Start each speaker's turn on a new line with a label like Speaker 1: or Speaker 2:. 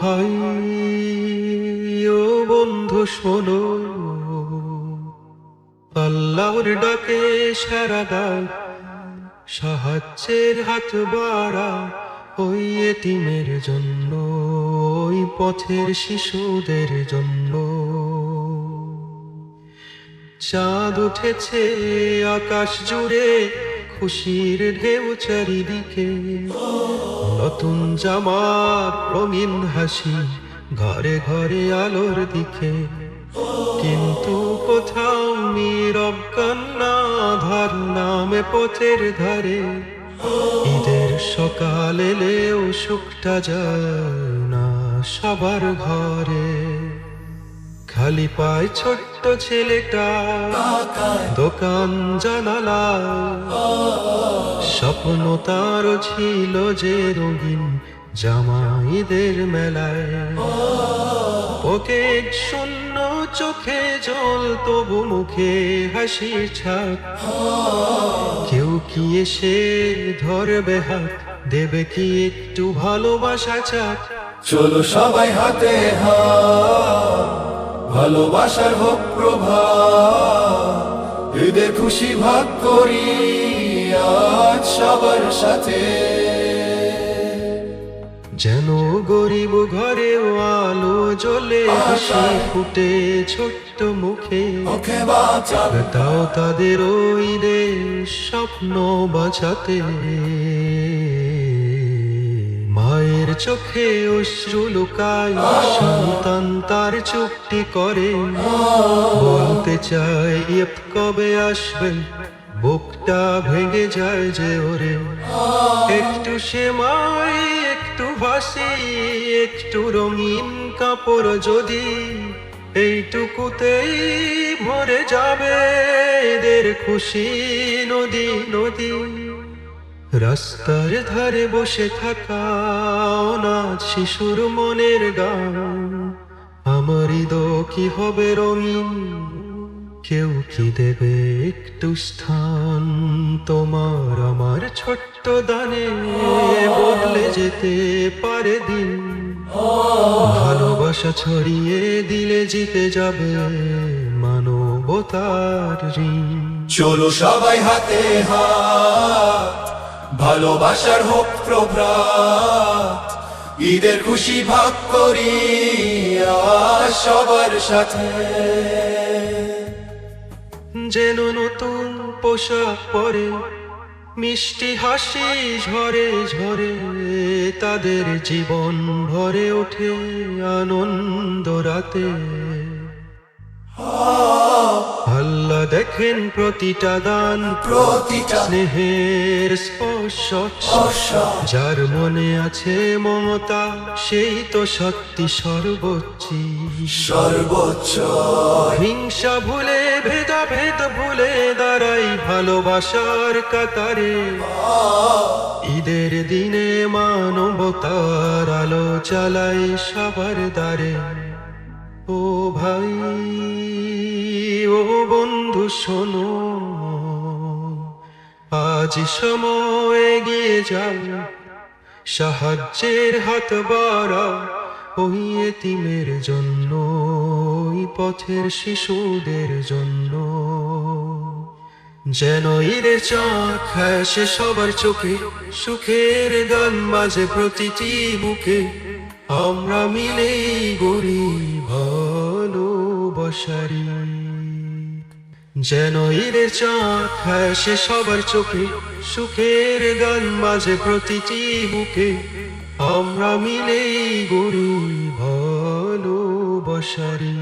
Speaker 1: ভাই ও বন্ধু শোনো, আল্লাহর ডাকে সারা দাও, সাহায্যের হাত বাড়া ওই এতিমের জন্য, ওই পথের শিশুদের জন্য। চাঁদ উঠেছে আকাশ জুড়ে, খুশির ঢেউ চারিদিকে, নতুন জামার রঙিন হাসি ঘরে ঘরে আলোর দিকে। কিন্তু কোথাও নীরব কান্না, ধার নামে পথের ধারে। ঈদের সকাল এলেও সুখটা যায় না সবার ঘরে। খালি পায় ছোট্ট ছেলেটা দোকান জানালা, স্বপ্ন তার ছিল যে রঙিন জামা ঈদের মেলায়। ওকে শূন্য চোখে জল, তবু মুখে হাসির ছাপ। কেউ কি এসে ধরবে হাত, দেবে কি একটু ভালোবাসা চাপ।
Speaker 2: চলো সবাই হাতে হাত, ভালোবাসার হোক প্রভাত। ঈদের খুশি ভাগ করি আজ সবার সাথে।
Speaker 1: যেন গরিব ঘরেও আলো জ্বলে, হাসি ফুটে ছোট্ট মুখে। দাও তাদের ওই স্বপ্ন বাঁচাতে। মায়ের চোখে অশ্রু লুকায়, সন্তান তার চুপটি করে। বলতে চায় ঈদ কবে আসবে, বুকটা ভেঙে যায় যে ওরে। একটু সেমাই, একটু ভাসি, একটু রঙিন কাপড় যদি, এইটুকুতেই ভরে যাবে এদের খুশি নদী নদী। রাস্তার ধারে বসে থাকা অনাথ শিশুর মনের গান, আমার ঈদ কি হবে রঙিন, কেউ কি দেবে একটু স্থান। তোমার আমার ছোট্ট দানে বদলে যেতে পারে দিন। ভালোবাসা ছড়িয়ে দিলে জিতে যাবে মানবতার ঋণ।
Speaker 2: চলো সবাই হাতে হাত, ভালোবাসার হোক প্রভাত। ঈদের খুশি ভাগ করি আজ সবার সাথে।
Speaker 1: যেন নতুন পোশাক পরে, মিষ্টি হাসি ঝরে ঝরে, তাদের জীবন ভরে ওঠে আনন্দ রাতে। আল্লাহ দেখেন প্রতিটা দান,
Speaker 2: প্রতিটা
Speaker 1: স্নেহের স্পর্শ। যার মনে আছে মমতা, সেই তো সত্যি সর্বোচ্চ।
Speaker 2: সর্বোচ্চ
Speaker 1: হিংসা ভুলে, ভেদাভেদ ভুলে দাঁড়াই ভালোবাসার কাতারে। ঈদের দিনে মানবতার আলো চালাই সবার দ্বারে। ও ভাই ও বন্ধু শোনো, আজ সময় এগিয়ে যাও, সাহায্যের হাত বাড়াও ওই এতিমের জন্য, ওই পথের শিশুদের জন্য। যেন ঈদের চাঁদ হাসে সবার চোখে, সুখের গান বাজে প্রতিটি বুকে। আমরা মিলেই গড়ি ভালোবাসারি। যেন ঈদের চাঁদ হাসে সবার চোখে, সুখের গান বাজে প্রতিটি বুকে। আমরা মিলেই গড়ি ভালোবাসারি।